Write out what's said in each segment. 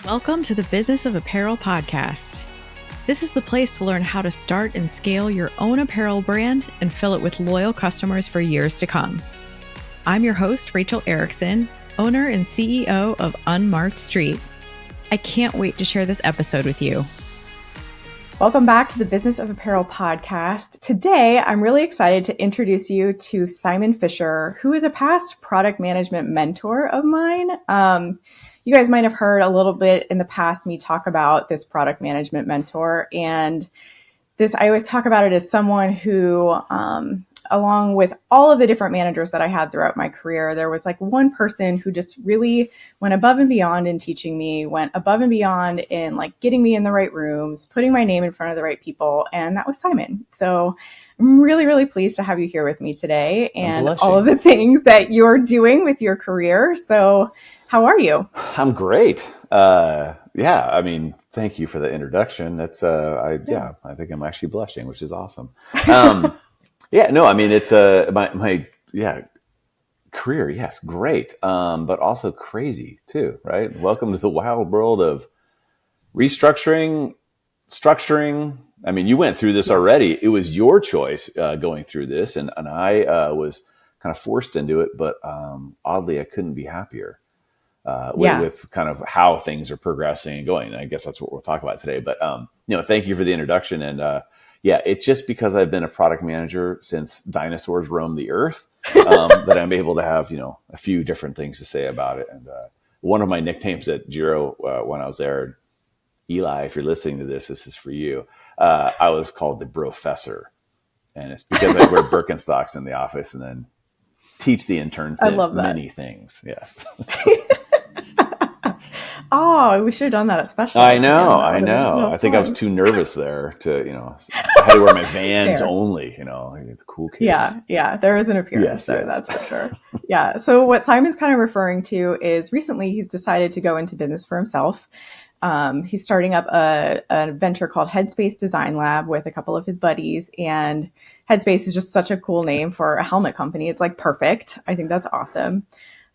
Welcome to the Business of Apparel podcast. This is the place to learn how to start and scale your own apparel brand and fill it with loyal customers for years to come. I'm your host, Rachel Erickson, owner and CEO of Unmarked Street. I can't wait to share this episode with you. Welcome back to the Business of Apparel podcast. Today, I'm really excited to introduce you to Simon Fisher, who is a past product management mentor of mine. You guys might have heard a little bit in the past me talk about this product management mentor. And this, I always talk about it as someone who, along with all of the different managers that I had throughout my career, there was like one person who just really went above and beyond in teaching me, went above and beyond in like getting me in the right rooms, putting my name in front of the right people. And that was Simon. So I'm really, really pleased to have you here with me today and all of the things that you're doing with your career. So how are you? I'm great. Thank you for the introduction. That's, I think I'm actually blushing, which is awesome. It's my career. Yes. Great. But also crazy too, right? Welcome to the wild world of restructuring, structuring. I mean, you went through this already. It was your choice, going through this and I, was kind of forced into it, but, oddly, I couldn't be happier. With kind of how things are progressing and going. And I guess that's what we'll talk about today. But, thank you for the introduction. And it's just because I've been a product manager since dinosaurs roamed the earth that I'm able to have, a few different things to say about it. And one of my nicknames at Giro when I was there, Eli, if you're listening to this, this is for you. I was called the Brofessor. And it's because I wear Birkenstocks in the office and then teach the interns many things. Yes. Oh, we should have done that especially. I know. I think I was too nervous there to, I had to wear my Vans only, the cool kids. Yeah. There is an appearance there, that's for sure. Yeah. So what Simon's kind of referring to is recently he's decided to go into business for himself. He's starting up a venture called Headspace Design Lab with a couple of his buddies, and Headspace is just such a cool name for a helmet company. It's like perfect. I think that's awesome.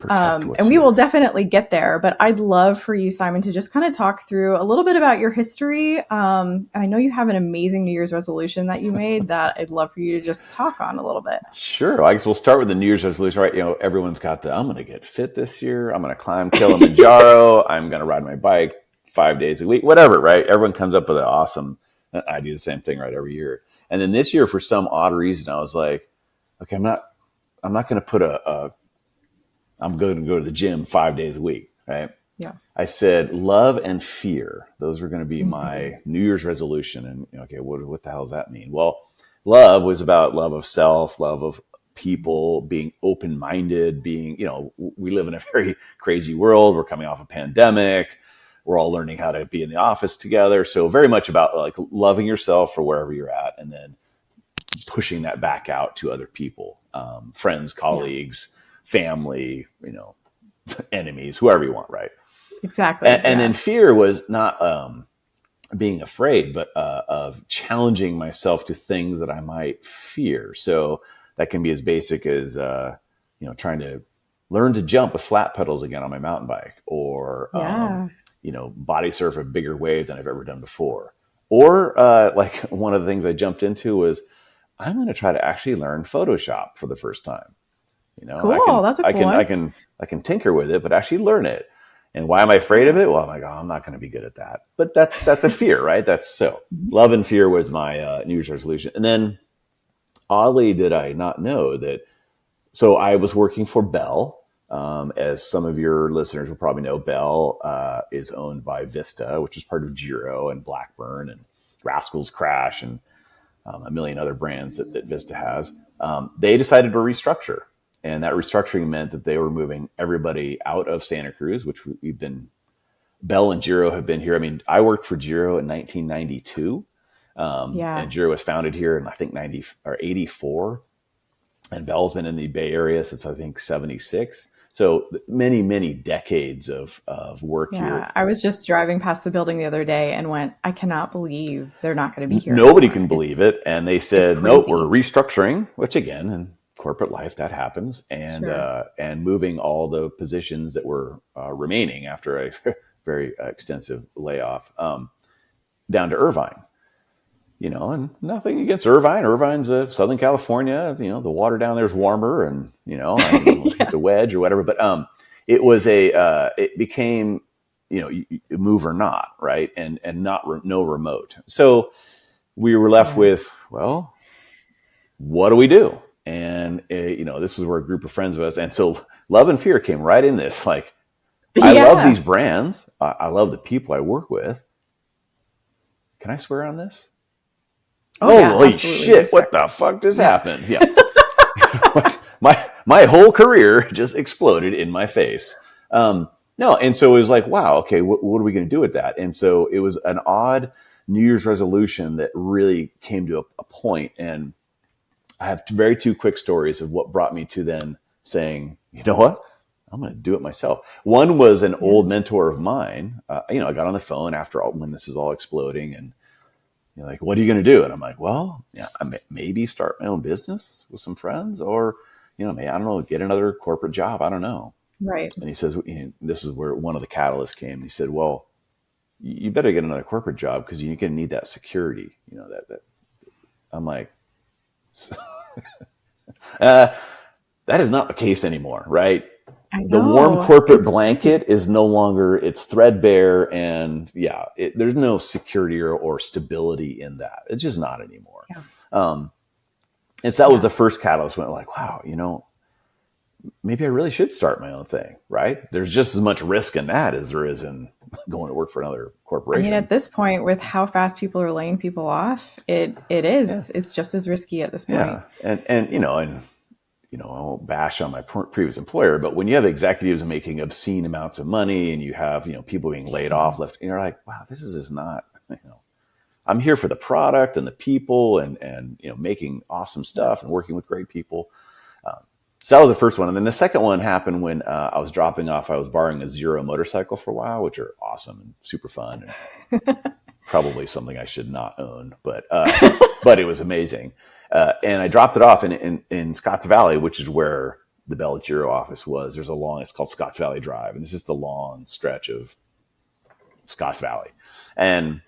And we will definitely get there, but I'd love for you, Simon, to just kind of talk through a little bit about your history. And I know you have an amazing New Year's resolution that you made that I'd love for you to just talk on a little bit. Sure. I guess we'll start with the New Year's resolution, right? Everyone's got I'm going to get fit this year. I'm going to climb Kilimanjaro. I'm going to ride my bike 5 days a week, whatever, right? Everyone comes up with an awesome, I do the same thing, right, every year. And then this year, for some odd reason, I was like, okay, I'm not going to put I'm going to go to the gym 5 days a week, right? Yeah. I said love and fear. Those are going to be my New Year's resolution. And okay, what the hell does that mean? Well, love was about love of self, love of people, being open-minded, being, we live in a very crazy world. We're coming off a pandemic. We're all learning how to be in the office together. So very much about like loving yourself for wherever you're at and then pushing that back out to other people, friends, colleagues, family, enemies, whoever you want, right? Exactly. And then fear was not being afraid, but of challenging myself to things that I might fear. So that can be as basic as trying to learn to jump with flat pedals again on my mountain bike, or body surf a bigger wave than I've ever done before. Or like one of the things I jumped into was I'm going to try to actually learn Photoshop for the first time. Cool. That's a cool one. I can tinker with it, but actually learn it. And why am I afraid of it? Well, I'm like, I'm not going to be good at that. But that's a fear, right? Love and fear was my New Year's resolution. And then oddly, did I not know that? So I was working for Bell. As some of your listeners will probably know, Bell is owned by Vista, which is part of Giro and Blackburn and Rascals Crash and a million other brands that Vista has. They decided to restructure. And that restructuring meant that they were moving everybody out of Santa Cruz, which Bell and Giro have been here. I mean, I worked for Giro in 1992. And Giro was founded here in, I think, 84. And Bell's been in the Bay Area since, I think, 76. So many, many decades of work here. I was just driving past the building the other day and went, I cannot believe they're not going to be here. Nobody can believe it. And they said, nope, we're restructuring, which again, in corporate life, that happens. And moving all the positions that were remaining after a very extensive layoff, down to Irvine. And nothing against Irvine. Irvine's Southern California. The water down there is warmer, and I hit the wedge or whatever. But it was it became you move or not, right, and no remote. So we were left with, well, what do we do? And this is where a group of friends of us, and so love and fear came right in this. Like, I love these brands. I love the people I work with. Can I swear on this? Holy shit, what the fuck just happened? Yeah. my whole career just exploded in my face. No, and so it was like, wow, okay, what are we going to do with that? And so it was an odd New Year's resolution that really came to a point. And I have two quick stories of what brought me to then saying, you know what? I'm going to do it myself. One was an old mentor of mine. I got on the phone when this is all exploding, and like, what are you going to do? And I'm like, well, maybe start my own business with some friends, or, maybe, I don't know, get another corporate job. I don't know. Right. And he says, this is where one of the catalysts came. He said, well, you better get another corporate job because you're going to need that security. That I'm like, that is not the case anymore, right? The warm corporate blanket is no longer, it's threadbare, and there's no security or stability in that. It's just not anymore. Yeah. And so that was the first catalyst. Went like, wow, maybe I really should start my own thing, right? There's just as much risk in that as there is in going to work for another corporation. I mean, at this point, with how fast people are laying people off, it is. It's just as risky at this point. Yeah, and I won't bash on my previous employer, but when you have executives making obscene amounts of money and you have, people being laid off left, you're like, wow, this is just not, I'm here for the product and the people and making awesome stuff and working with great people. So that was the first one. And then the second one happened when I was dropping off. I was borrowing a Zero motorcycle for a while, which are awesome and super fun. And probably something I should not own, but it was amazing. And I dropped it off in Scotts Valley, which is where the Bell Giro office was. It's called Scotts Valley Drive. And it's just a long stretch of Scotts Valley. And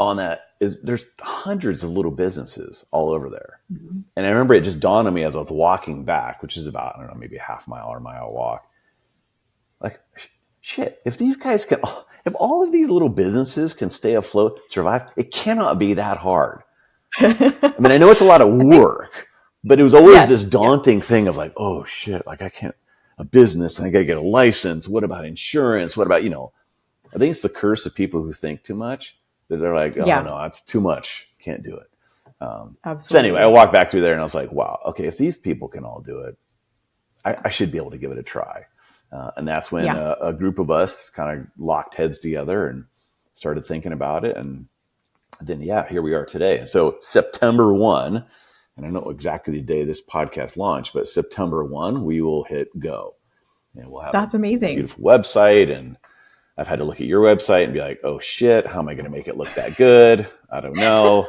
on that there's hundreds of little businesses all over there. Mm-hmm. And I remember it just dawned on me as I was walking back, which is about, I don't know, maybe a half mile or mile walk. Like, shit, if all of these little businesses can stay afloat, survive, it cannot be that hard. I mean, I know it's a lot of work, but it was always this daunting thing of like, oh shit, like a business and I got to get a license. What about insurance? What about, I think it's the curse of people who think too much. They're like, oh no, it's too much. Can't do it. Absolutely. So anyway, I walked back through there and I was like, wow, okay, if these people can all do it, I should be able to give it a try. And that's when a group of us kind of locked heads together and started thinking about it. And then, here we are today. And so September 1, and I know exactly the day this podcast launched, but September 1, we will hit go. And we'll have That's amazing. Beautiful website. And I've had to look at your website and be like, oh shit, how am I going to make it look that good? I don't know.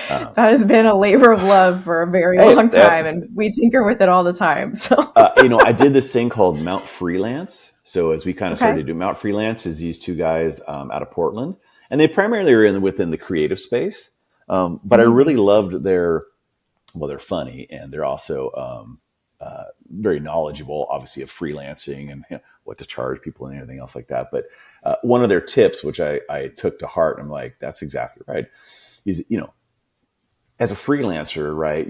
That has been a labor of love for a very long time, and we tinker with it all the time. So, I did this thing called Mount Freelance. So as we kind of started to do Mount Freelance, is these two guys out of Portland, and they primarily are within the creative space. But I really loved they're funny, and they're also very knowledgeable, obviously, of freelancing and what to charge people and everything else like that. But one of their tips, which I took to heart, and I'm like, that's exactly right, is, as a freelancer, right,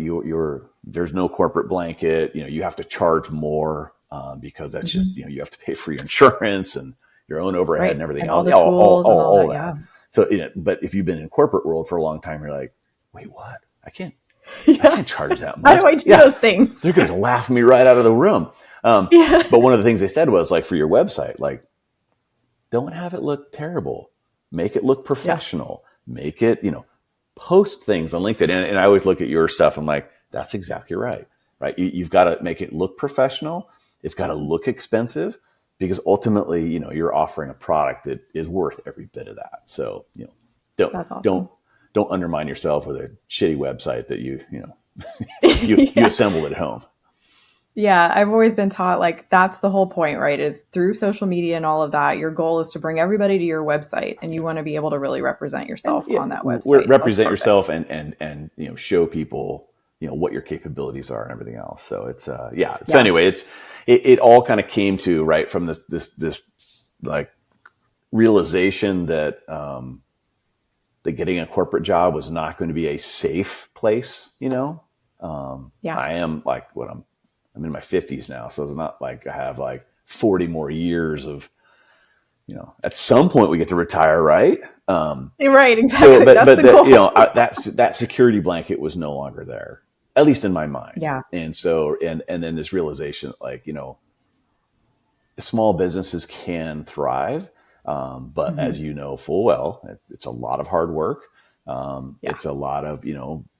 there's no corporate blanket, you have to charge more because that's just, you have to pay for your insurance and your own overhead and everything else. All that. Yeah. So, but if you've been in corporate world for a long time, you're like, wait, what? I can't charge that much. How do I do those things? They're going to laugh me right out of the room. But one of the things they said was, like, for your website, like, don't have it look terrible. Make it look professional. Make it, post things on LinkedIn. And I always look at your stuff. I'm like, that's exactly right. Right. You've got to make it look professional. It's got to look expensive, because ultimately, you're offering a product that is worth every bit of that. So, don't undermine yourself with a shitty website that you assembled at home. Yeah, I've always been taught like that's the whole point, right? Is through social media and all of that, your goal is to bring everybody to your website and you want to be able to really represent And yourself on that website. So that's represent perfect. yourself and show people what your capabilities are and everything else. So it's yeah. So Yeah. anyway, it all kind of came to right from this like realization that that getting a corporate job was not going to be a safe place. Yeah. I am like I'm in my 50s now, so it's not like I have like 40 more years of at some point we get to retire, right? You're right, So, exactly. but That's but the that goal. that security blanket was no longer there, at least in my mind. Yeah. And so, and then this realization, like small businesses can thrive, but Hmm. as you know full well, it's a lot of hard work. Yeah. It's a lot of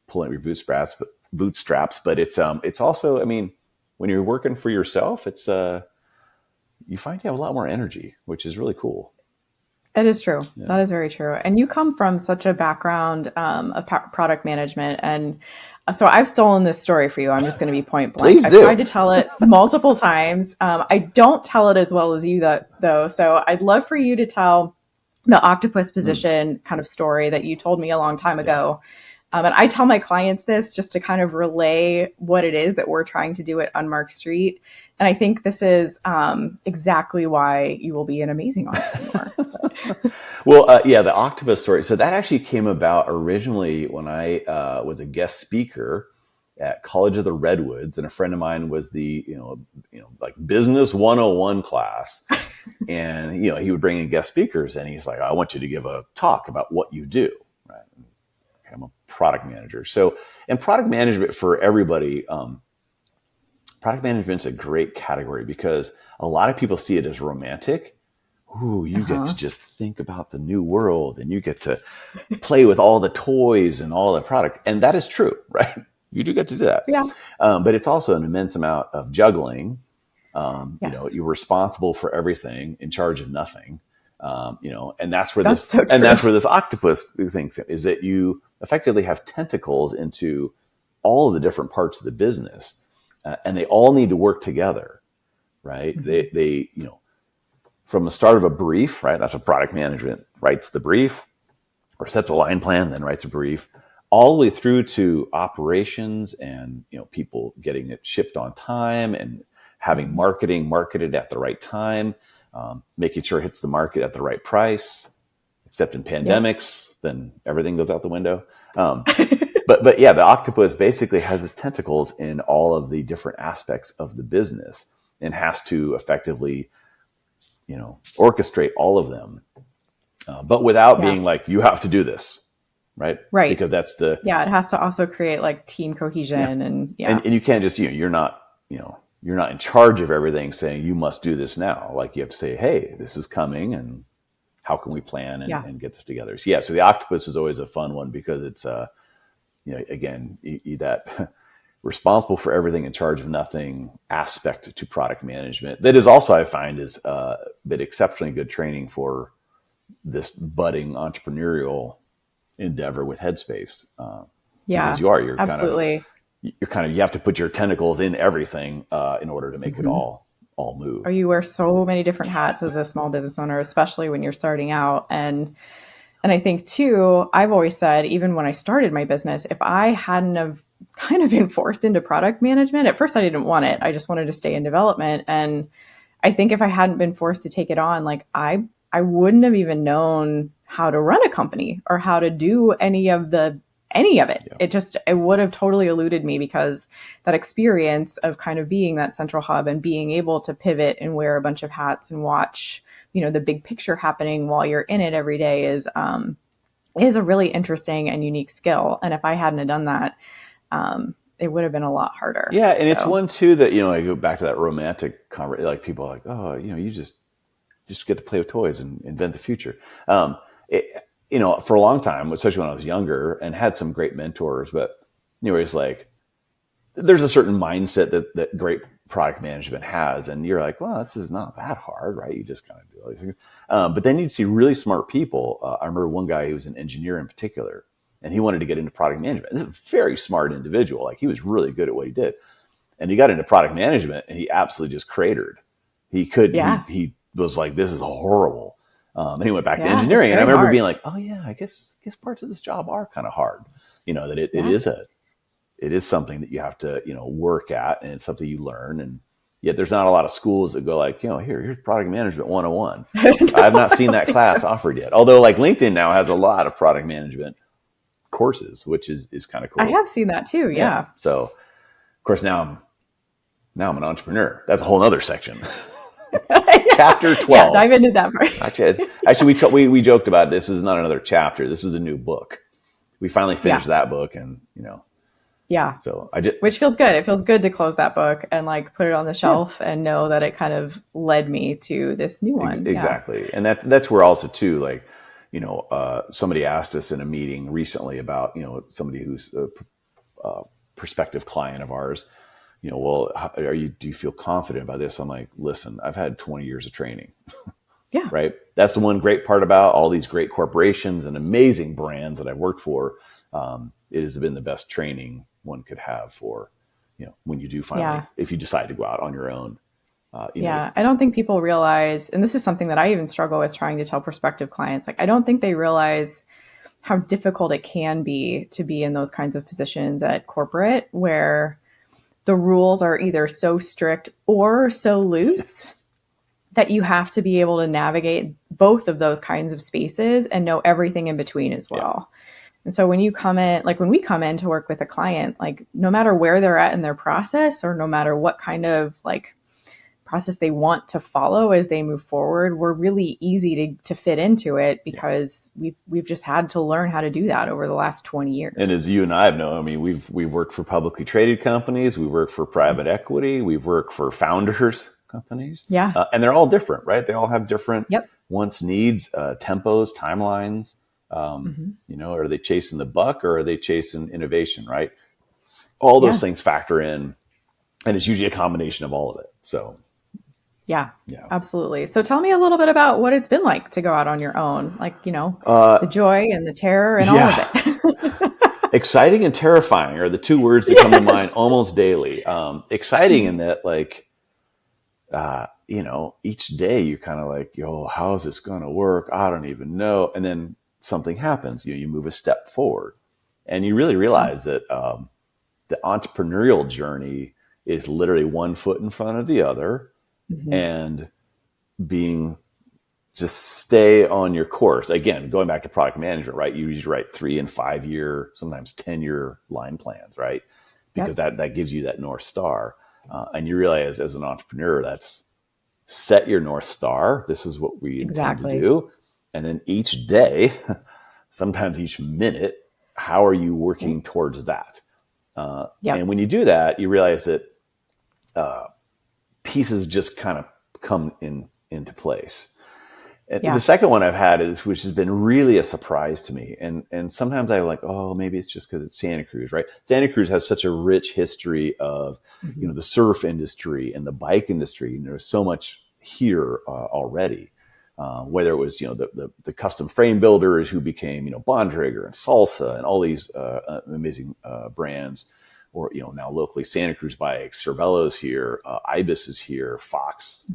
pulling your bootstraps, but it's also, I mean, when you're working for yourself, it's you find you have a lot more energy, which is really cool. It is true. Yeah. That is very true. And you come from such a background of product management. And so I've stolen this story for you. I'm just going to be point blank. Please I've tried do. to tell it multiple times. I don't tell it as well as you, though. So I'd love for you to tell the octopus Mm, position kind of story that you told me a long time yeah. ago. And I tell my clients this just to kind of relay what it is that we're trying to do at Unmarked Street. And I think this is exactly why you will be an amazing entrepreneur. Well, yeah, the octopus story. So that actually came about originally when I was a guest speaker at College of the Redwoods, and a friend of mine was the like business 101 class, and he would bring in guest speakers, and he's like, I want you to give a talk about what you do. Right? I'm a product manager, so and product management for everybody. Product management's a great category because a lot of people see it as romantic. Ooh, you get to Uh-huh. just think about the new world and you get to play with all the toys and all the product. And that is true, right? You do get to do that. Yeah. But it's also an immense amount of juggling. Yes. You're responsible for everything, in charge of nothing. And that's where That's so true. this octopus thing is, that you effectively have tentacles into all of the different parts of the business, and they all need to work together, right? Mhm. They from the start of a brief, right? That's a product management writes the brief or sets a line plan, then writes a brief, all the way through to operations and people getting it shipped on time and having Mhm. marketing marketed at the right time, making sure it hits the market at the right price. Except in Yep. pandemics, then everything goes out the window. Um, but yeah, the octopus basically has its tentacles in all of the different aspects of the business and has to effectively orchestrate all of them, but without Yeah. being like, you have to do this, right? Right. Because that's the, Yeah. It has to also create like team yeah. cohesion and yeah. And you can't just, you're not in charge of everything saying you must do this now. Like you have to say, hey, this is coming and how can we plan Yeah. and get this together? So yeah, so the octopus is always a fun one because it's, again, that responsible for everything, in charge of nothing aspect to product management. That is also, I find, is been exceptionally good training for this budding entrepreneurial endeavor with Headspace, because Yeah. Absolutely. you have to put your tentacles in everything in order to make it Mhm. all move. Or you wear so many different hats as a small business owner, especially when you're starting out. And I think too, I've always said, even when I started my business, if I hadn't have kind of been forced into product management, at first I didn't want it. I just wanted to stay in development. And I think if I hadn't been forced to take it on, like I wouldn't have even known how to run a company or how to do any of it. Yeah. It would have totally eluded me because that experience of kind of being that central hub and being able to pivot and wear a bunch of hats and watch, the big picture happening while you're in it every day is a really interesting and unique skill. And if I hadn't have done that, it would have been a lot harder. Yeah, and it's So one too that I go back to that romantic conversation. Like people are like, oh, you just get to play with toys and invent the future. For a long time, especially when I was younger and had some great mentors, but it's like there's a certain mindset that great product management has, and you're like, well, this is not that hard, right? You just kind of do all these things. But then you'd see really smart people. I remember one guy who was an engineer in particular, and he wanted to get into product management. This is a very smart individual. Like he was really good at what he did. And he got into product management and he absolutely just cratered. He couldn't, Yeah. he was like, this is horrible. And he went back to Yeah, engineering. it's And I very remember hard. being like, oh yeah, I guess parts of this job are kind of hard. That it is something that you have to, work at, and it's something you learn. And yet there's not a lot of schools that go like, here's product management 101. I have not seen that class offered yet. Although like LinkedIn now has a lot of product management courses, which is kind of cool. I have seen that too. Yeah. So of course now I'm an entrepreneur. That's a whole other section. Chapter 12. Yeah, dive into that part. Actually, we joked about this is not another chapter. This is a new book. We finally finished that book, and Yeah. So I did, which feels good. It feels good to close that book and like put it on the shelf and know that it kind of led me to this new one. Exactly. And that's where also too, like, somebody asked us in a meeting recently about, somebody who's a prospective client of ours, well, do you feel confident about this? I'm like, listen, I've had 20 years of training. Yeah. Right. That's the one great part about all these great corporations and amazing brands that I've worked for. It has been the best training one could have for, when you do finally, if you decide to go out on your own. I don't think people realize, and this is something that I even struggle with trying to tell prospective clients, like, I don't think they realize how difficult it can be to be in those kinds of positions at corporate where the rules are either so strict or so loose that you have to be able to navigate both of those kinds of spaces and know everything in between as well. And so when you come in, like when we come in to work with a client, like no matter where they're at in their process or no matter what kind of like process they want to follow as they move forward, we're really easy to fit into it because we've just had to learn how to do that over the last 20 years. And as you and I have known, I mean, we've worked for publicly traded companies, we work for private equity, we've worked for founders companies. And they're all different, right? They all have different wants, needs, tempos, timelines. Are they chasing the buck or are they chasing innovation, right? All those things factor in, and it's usually a combination of all of it. So yeah, absolutely. So tell me a little bit about what it's been like to go out on your own, like, the joy and the terror and all of it. Exciting and terrifying are the two words that come to mind almost daily. Exciting in that, like, each day you're kind of like, how is this going to work? I don't even know. And then something happens, you move a step forward and you really realize that the entrepreneurial journey is literally one foot in front of the other and just stay on your course. Again, going back to product management, right? You usually write 3 and 5 year, sometimes 10-year line plans, right? Because that gives you that North Star. And you realize as an entrepreneur, that's set your North Star. This is what we intend to do. And then each day, sometimes each minute, how are you working towards that? And when you do that, you realize that pieces just kind of come into place. And the second one I've had which has been really a surprise to me. And sometimes I'm like, maybe it's just because it's Santa Cruz, right? Santa Cruz has such a rich history of, the surf industry and the bike industry. And there's so much here already. Whether it was, the custom frame builders who became, Bontrager and Salsa and all these amazing brands, or, now locally Santa Cruz Bikes, Cervelo's here, Ibis is here, Fox,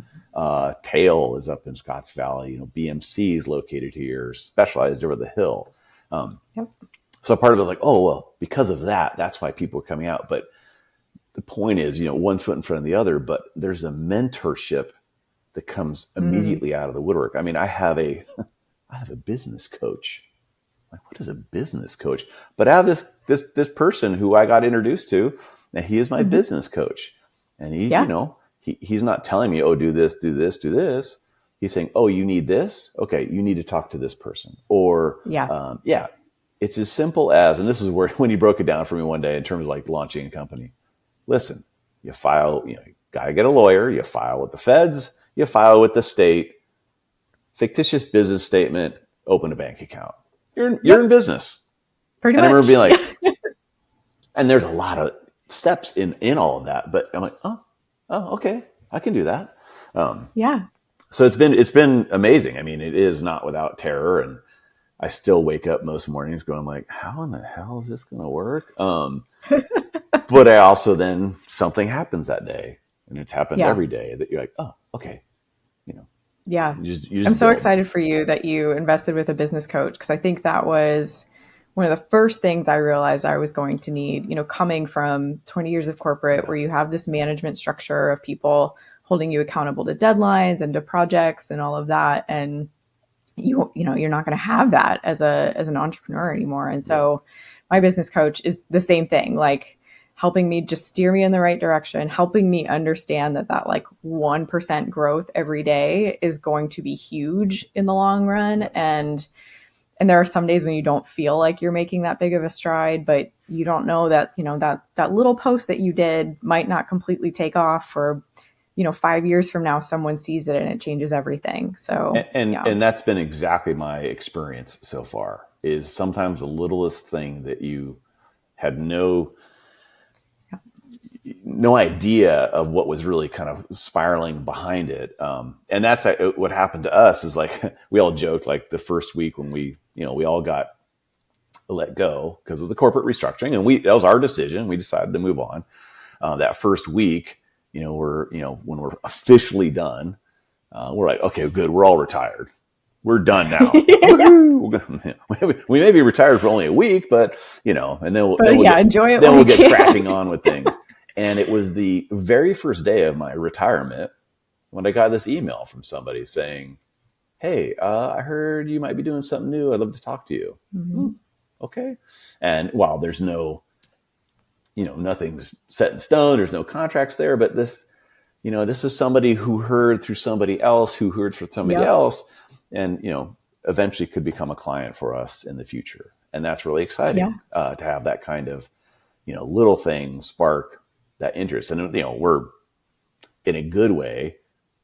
Tail is up in Scotts Valley, BMC is located here, Specialized over the hill. So part of it was like, because of that, that's why people are coming out. But the point is, one foot in front of the other, but there's a mentorship that comes immediately out of the woodwork. I mean, I have a business coach. Like, what is a business coach? But I have this person who I got introduced to, and he is my business coach. And he, he's not telling me, do this, do this, do this. He's saying, you need this? Okay, you need to talk to this person. Or, it's as simple as, and this is where, when he broke it down for me one day in terms of like launching a company. Listen, you file, you got to get a lawyer, you file with the feds, you file with the state, fictitious business statement, open a bank account. You're in business. Pretty much. I remember being like, and there's a lot of steps in all of that, but I'm like, okay, I can do that. So it's been amazing. I mean, it is not without terror, and I still wake up most mornings going like, how in the hell is this going to work? But I also then something happens that day, and it's happened every day that you're like, oh, okay, you know, Yeah. you just I'm so build. excited for you that you invested with a business coach, because I think that was one of the first things I realized I was going to need, coming from 20 years of corporate where you have this management structure of people holding you accountable to deadlines and to projects and all of that. And you're not going to have that as an entrepreneur anymore. And so my business coach is the same thing, like helping me just steer me in the right direction, helping me understand that like 1% growth every day is going to be huge in the long run. And there are some days when you don't feel like you're making that big of a stride, but you don't know that, that little post that you did might not completely take off for, 5 years from now, someone sees it and it changes everything. So, and that's been exactly my experience so far, is sometimes the littlest thing that you had no idea of what was really kind of spiraling behind it. And that's what happened to us, is like, we all joked, like the first week when we all got let go because of the corporate restructuring, and that was our decision. We decided to move on. That first week, when we're officially done, we're like, okay, good. We're all retired. We're done now. We may be retired for only a week, but and then enjoy it. Then we'll get cracking on with things. And it was the very first day of my retirement when I got this email from somebody saying, hey, I heard you might be doing something new. I'd love to talk to you. Mm-hmm. Okay. And while there's nothing's set in stone, there's no contracts there, but this is somebody who heard through somebody else, who heard from somebody else, and, eventually could become a client for us in the future. And that's really exciting to have that kind of, little thing spark that interest. And, we're in a good way,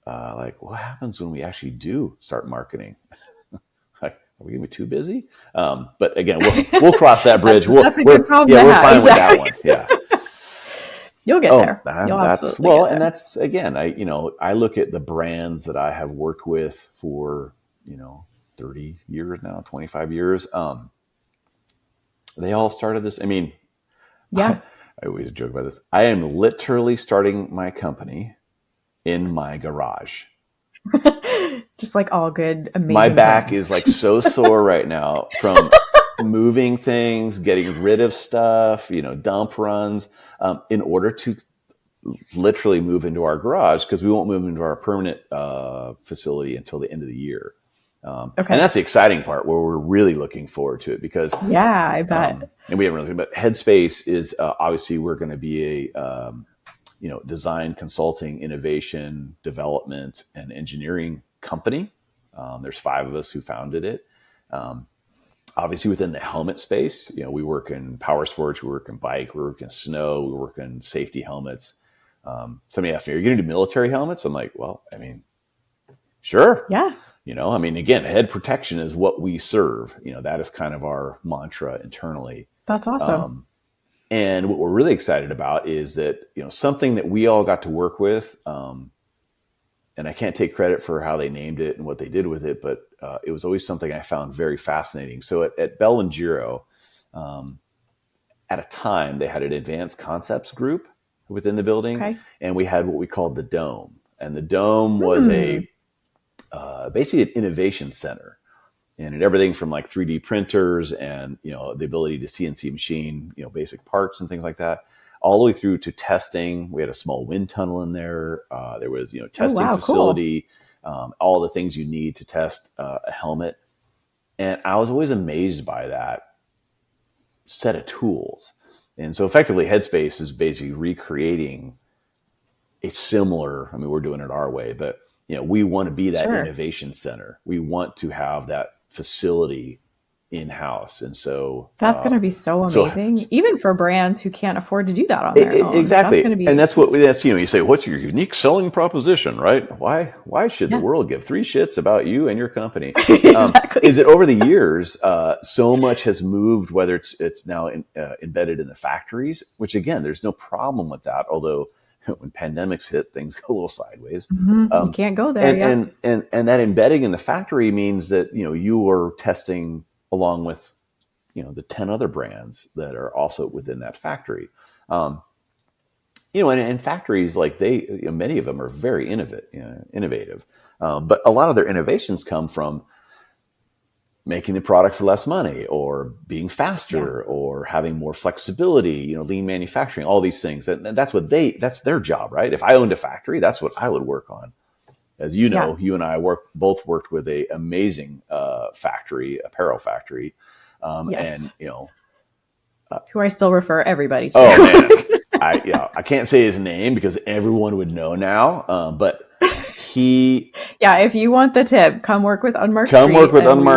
like, what happens when we actually do start marketing? Like, are we going to be too busy? But again, we'll cross that bridge. That's a good problem to have. We're fine with that one. Yeah. You'll get there. You'll absolutely get there. And that's, again, I look at the brands that I have worked with for, 30 years now, 25 years. They all started this. I mean, I always joke about this. I am literally starting my company in my garage. Just like all good, amazing. My back is like so sore right now from moving things, getting rid of stuff, dump runs, in order to literally move into our garage, because we won't move into our permanent facility until the end of the year. And that's the exciting part, where we're really looking forward to it, because I bet. And we haven't really, but Headspace is obviously, we're going to be a design, consulting, innovation, development, and engineering company. There's 5 of us who founded it. Obviously, within the helmet space, we work in power sports, we work in bike, we work in snow, we work in safety helmets. Somebody asked me, are you going to do military helmets? I'm like, well, I mean, sure. Yeah. Again, head protection is what we serve. That is kind of our mantra internally. That's awesome. And what we're really excited about is that, something that we all got to work with, and I can't take credit for how they named it and what they did with it, but it was always something I found very fascinating. So at Bell and Giro, at a time, they had an advanced concepts group within the building, and we had what we called the Dome. And the Dome was basically an innovation center. And it everything from like 3D printers and, the ability to CNC machine, basic parts and things like that, all the way through to testing. We had a small wind tunnel in there. There was, testing facility, all the things you need to test a helmet. And I was always amazed by that set of tools. And so effectively, Headspace is basically recreating a similar, we're doing it our way, but, we want to be that innovation center. We want to have that facility in-house. And so that's going to be so amazing, even for brands who can't afford to do that on their own. Exactly. That's and that's you say, what's your unique selling proposition, right? Why should the world give 3 shits about you and your company? Exactly. Is it over the years, so much has moved, whether it's now embedded in the factories, which again, there's no problem with that. Although when pandemics hit, things go a little sideways. You can't go there. And that embedding in the factory means that, you are testing along with, the 10 other brands that are also within that factory. and factories like many of them are very innovative. But a lot of their innovations come from making the product for less money or being faster or having more flexibility, lean manufacturing, all these things. And that's their job, right? If I owned a factory, that's what I would work on. As you know, you and I both worked with a amazing apparel factory. And, who I still refer everybody to. Oh man. I can't say his name because everyone would know now. But if you want the tip, come work with Unmarked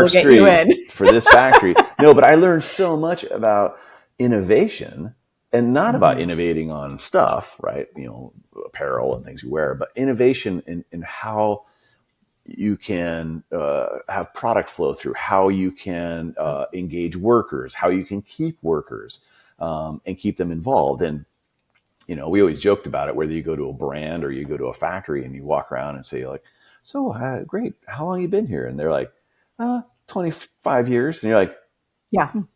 Street for this factory. No, but I learned so much about innovation and not about innovating on stuff, right? Apparel and things you wear, but innovation in how you can have product flow through, how you can engage workers, how you can keep workers and keep them involved. And we always joked about it, whether you go to a brand or you go to a factory and you walk around and say like, so great, how long have you been here? And they're like, 25 years. And you're like,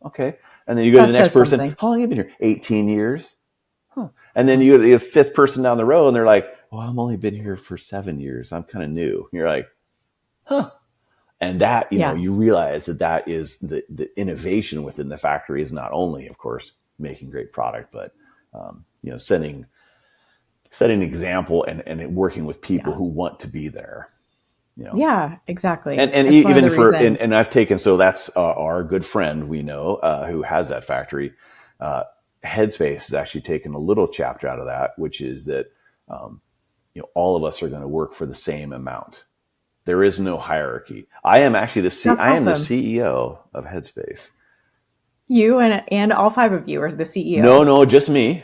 okay. And then you go to the next person, how long have you been here? 18 years. Huh. And then you go to the fifth person down the row and they're like, well, I've only been here for 7 years. I'm kind of new. And you're like, huh. And that, you realize that is the innovation within the factory is not only, of course, making great product, but setting an example and working with people who want to be there. Yeah, exactly. And even and I've taken, so that's our good friend we know who has that factory. Headspace has actually taken a little chapter out of that, which is that all of us are going to work for the same amount. There is no hierarchy. I am actually I am the CEO of Headspace. You and all 5 of you are the CEO. No, just me.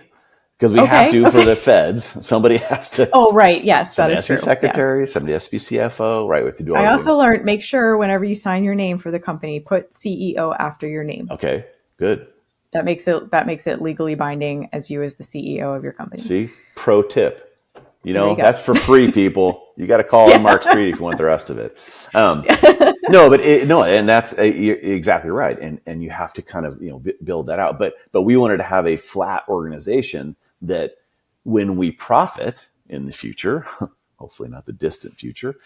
Because we have to for the feds. Somebody has to. Oh, right. Yes, that is true. Somebody has to be secretary. Somebody has to be CFO. Right. We have to do all I also learned, make sure whenever you sign your name for the company, put CEO after your name. Okay, good. That makes it legally binding as you as the CEO of your company. See, pro tip. That's for free, people. You got to call Unmarked Street if you want the rest of it. And that's you're exactly right. And you have to kind of build that out. But we wanted to have a flat organization that when we profit in the future, hopefully not the distant future,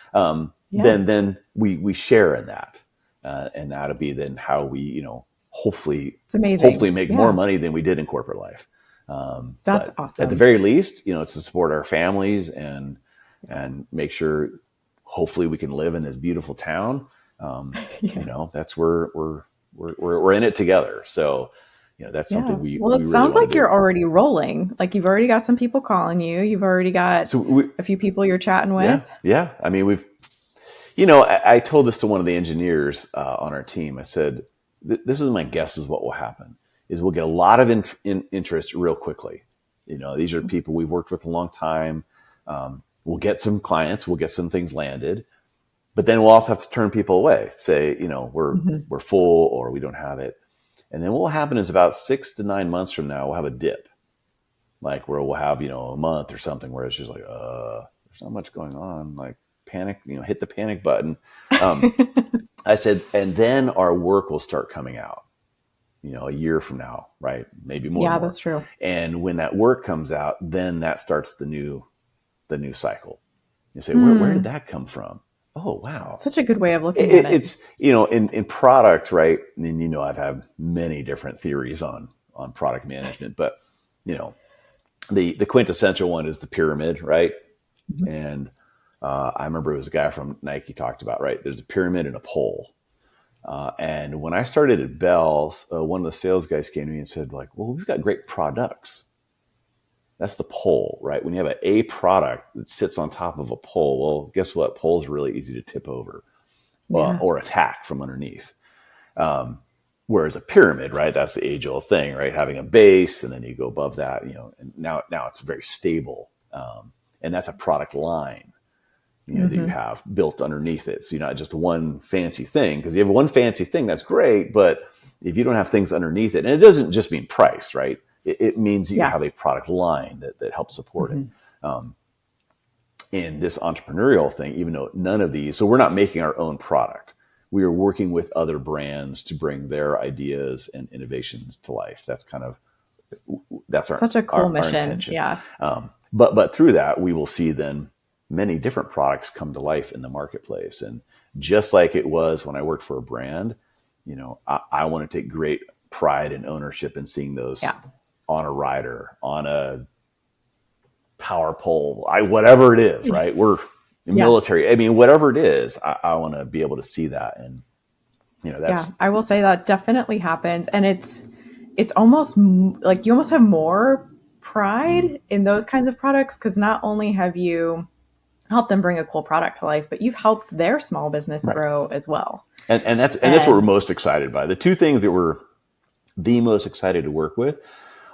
then we share in that, and that'll be then how we hopefully make more money than we did in corporate life. That's awesome. At the very least, to support our families and make sure hopefully we can live in this beautiful town. That's where we're in it together. So, that's something we really sounds like you're already rolling. Like you've already got some people calling you. You've already got a few people you're chatting with. Yeah. I mean, I told this to one of the engineers on our team. I said, this is my guess is what will happen. Is we'll get a lot of interest real quickly. These are people we've worked with a long time. We'll get some clients, we'll get some things landed, but then we'll also have to turn people away. Say, we're full or we don't have it. And then what will happen is about 6 to 9 months from now, we'll have a dip, like where we'll have, a month or something where it's just like, there's not much going on, like panic, hit the panic button. I said, and then our work will start coming out. A year from now, right? Maybe more. Yeah, that's true. And when that work comes out, then that starts the new cycle. You say, where did that come from? Oh, wow. Such a good way of looking at it. It's, in product, right? And, I've had many different theories on product management, but, the quintessential one is the pyramid, right? Mm-hmm. And I remember it was a guy from Nike talked about, right? There's a pyramid and a pole. And when I started at Bell's, one of the sales guys came to me and said, like, well, we've got great products. That's the pole, right? When you have a product that sits on top of a pole, well, guess what? Poles are really easy to tip over or attack from underneath. Whereas a pyramid, right? That's the age-old thing, right? Having a base, and then you go above that, and now it's very stable. And that's a product line. That you have built underneath it. So you're not just one fancy thing, because you have one fancy thing, that's great. But if you don't have things underneath it, and it doesn't just mean price, right? It means you have a product line that helps support it. In this entrepreneurial thing, even though none of these, so we're not making our own product. We are working with other brands to bring their ideas and innovations to life. That's That's such a cool our mission. intention. Yeah. But through that, we will see then many different products come to life in the marketplace. And just like it was when I worked for a brand, I want to take great pride and ownership in seeing those on a rider, on a power pole, whatever it is, right? We're military. I mean, whatever it is, I want to be able to see that. And, that's. I will say that definitely happens. And it's almost like you almost have more pride in those kinds of products, because not only have you helped them bring a cool product to life, but you've helped their small business grow as well. And that's what we're most excited by. The two things that we're the most excited to work with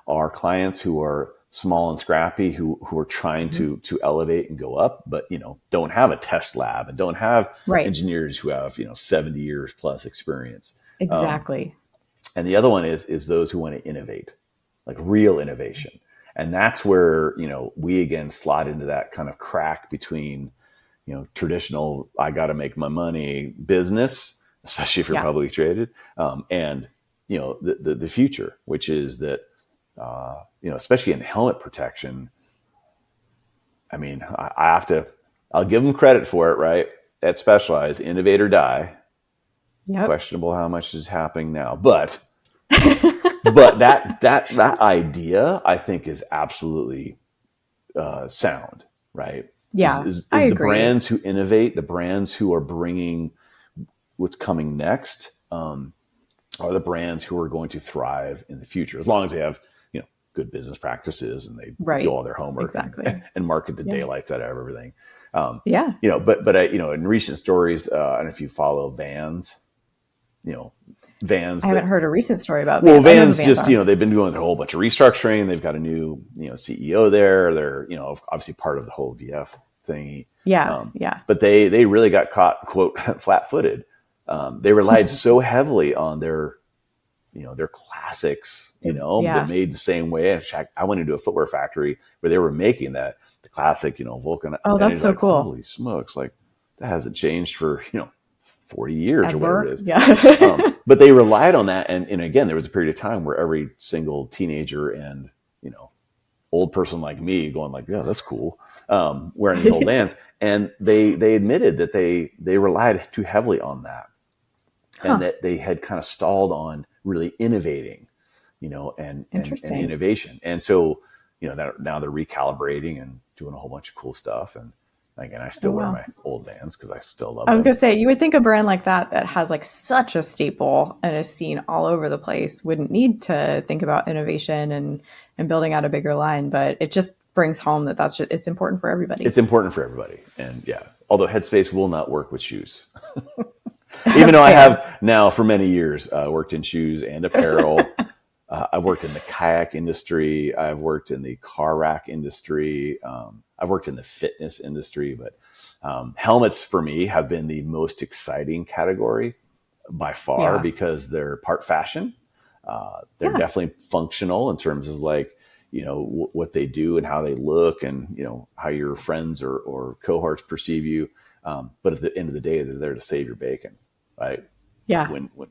are clients who are small and scrappy, who are trying to elevate and go up, but don't have a test lab and don't have engineers who have 70 years plus experience. Exactly. And the other one is those who want to innovate, like real innovation. And that's where, we again slot into that kind of crack between, traditional, I got to make my money business, especially if you're publicly traded, and, the future, which is that, especially in helmet protection. I mean, I'll give them credit for it, right? At Specialized, innovate or die. Yep. Questionable how much is happening now, but that idea, I think, is absolutely sound, right? Yeah, is I the agree. Brands who innovate, the brands who are bringing what's coming next, are the brands who are going to thrive in the future, as long as they have good business practices and they do all their homework and market the daylights out of everything. But in recent stories, and if you follow Vans. Vans. I haven't heard a recent story about Vans. Well, Vans just, they've been doing a whole bunch of restructuring. They've got a new, CEO there. They're, obviously part of the whole VF thing. But they really got caught, quote, flat-footed. They relied so heavily on their classics, that made the same way. In fact, I went into a footwear factory where they were making the classic, Vulcan. Oh, that's so cool. Holy smokes. Like, that hasn't changed for, 40 years or whatever it is. Yeah. But they relied on that. And again, there was a period of time where every single teenager and, old person like me going like, yeah, that's cool. Wearing these old Vans. And they admitted that they relied too heavily on that. And that they had kind of stalled on really innovating, and innovation. And so, now they're recalibrating and doing a whole bunch of cool stuff. And again, I still wear my old Vans because I still love them. I was going to say, you would think a brand like that has like such a staple and is seen all over the place wouldn't need to think about innovation and building out a bigger line, but it just brings home that it's important for everybody. It's important for everybody. And although Headspace will not work with shoes. Even though I have now for many years worked in shoes and apparel. I've worked in the kayak industry. I've worked in the car rack industry. I've worked in the fitness industry, but helmets for me have been the most exciting category by far because they're part fashion. They're definitely functional in terms of like, what they do and how they look and, how your friends or cohorts perceive you. But at the end of the day, they're there to save your bacon, right? Yeah.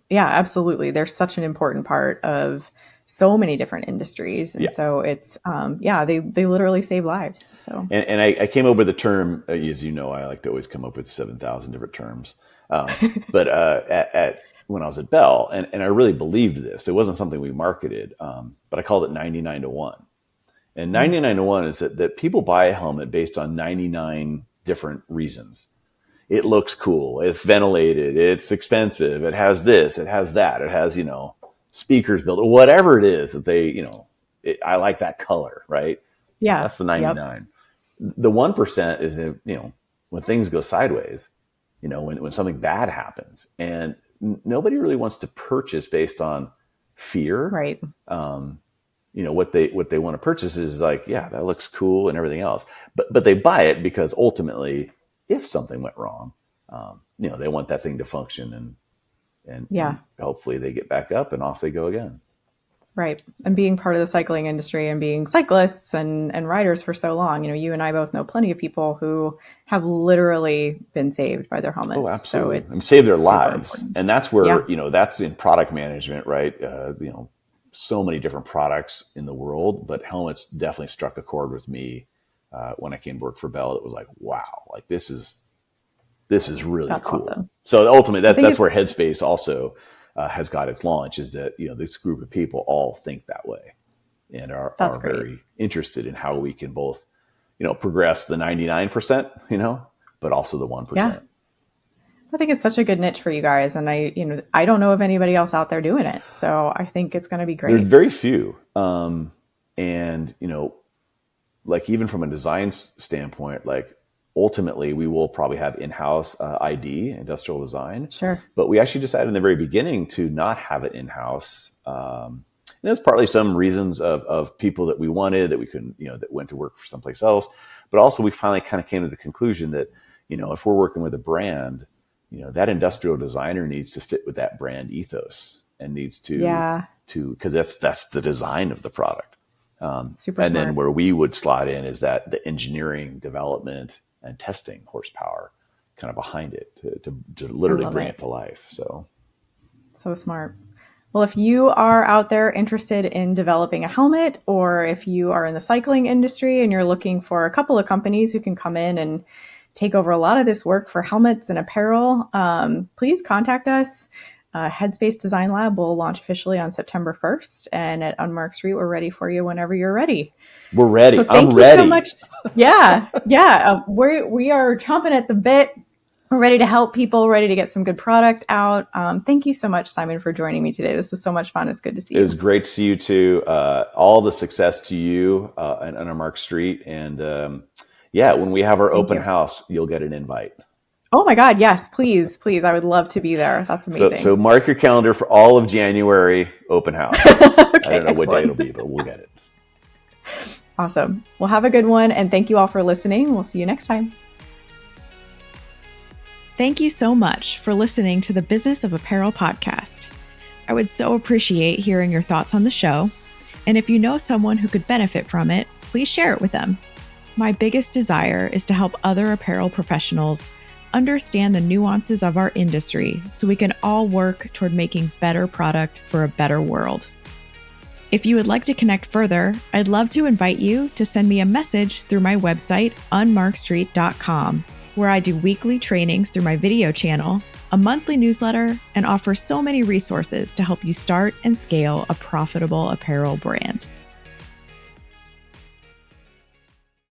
Yeah, absolutely. They're such an important part of so many different industries. And so it's, they literally save lives. So, and I came up with a term, as you know, I like to always come up with 7,000 different terms. But when I was at Bell, and I really believed this, it wasn't something we marketed, but I called it 99 to 1. And 99 to 1 is that people buy a helmet based on 99 different reasons. It looks cool. It's ventilated. It's expensive. It has this. It has that. It has, speakers built, whatever it is that they, I like that color, right? Yeah. That's the 99. Yep. The 1% is, when things go sideways, when something bad happens, and nobody really wants to purchase based on fear. Right. What they want to purchase is like, that looks cool and everything else. But they buy it because ultimately, if something went wrong, they want that thing to function and hopefully they get back up and off they go again. Right. And being part of the cycling industry and being cyclists and riders for so long, you and I both know plenty of people who have literally been saved by their helmets. Oh, absolutely. So saved their lives. Important. And that's where, that's in product management, right? so many different products in the world, but helmets definitely struck a chord with me when I came to work for Bell. It was like, wow, like this is really That's cool. awesome. So ultimately, that's where Headspace also has got its launch, is that, this group of people all think that way and are very interested in how we can both, progress the 99%, but also the 1%. Yeah. I think it's such a good niche for you guys. And I don't know of anybody else out there doing it. So I think it's going to be great. There's very few. And, like even from a design standpoint, like ultimately we will probably have in-house ID, industrial design. Sure. But we actually decided in the very beginning to not have it in-house. And that's partly some reasons of people that we wanted, that we couldn't, that went to work for someplace else. But also we finally kind of came to the conclusion that, if we're working with a brand, that industrial designer needs to fit with that brand ethos and needs to, because that's the design of the product. Super and smart. then where we would slot in is that the engineering, development, and testing horsepower kind of behind it to literally bring it to life. So smart. Well, if you are out there interested in developing a helmet, or if you are in the cycling industry and you're looking for a couple of companies who can come in and take over a lot of this work for helmets and apparel, please contact us. Headspace Design Lab will launch officially on September 1st. And at Unmarked Street, we're ready for you whenever you're ready. We're ready. So I'm ready. So much. Yeah. We are chomping at the bit. We're ready to help people, ready to get some good product out. Thank you so much, Simon, for joining me today. This was so much fun. It's good to see you. It was great to see you too. All the success to you and Unmarked Street. And when we have our open house, you'll get an invite. Oh my God. Yes, please. I would love to be there. That's amazing. So mark your calendar for all of January open house. Okay, I don't know what day it'll be, but we'll get it. Awesome. Well, have a good one. And thank you all for listening. We'll see you next time. Thank you so much for listening to the Business of Apparel podcast. I would so appreciate hearing your thoughts on the show. And if you know someone who could benefit from it, please share it with them. My biggest desire is to help other apparel professionals understand the nuances of our industry so we can all work toward making better product for a better world. If you would like to connect further, I'd love to invite you to send me a message through my website, unmarkedstreet.com, where I do weekly trainings through my video channel, a monthly newsletter, and offer so many resources to help you start and scale a profitable apparel brand.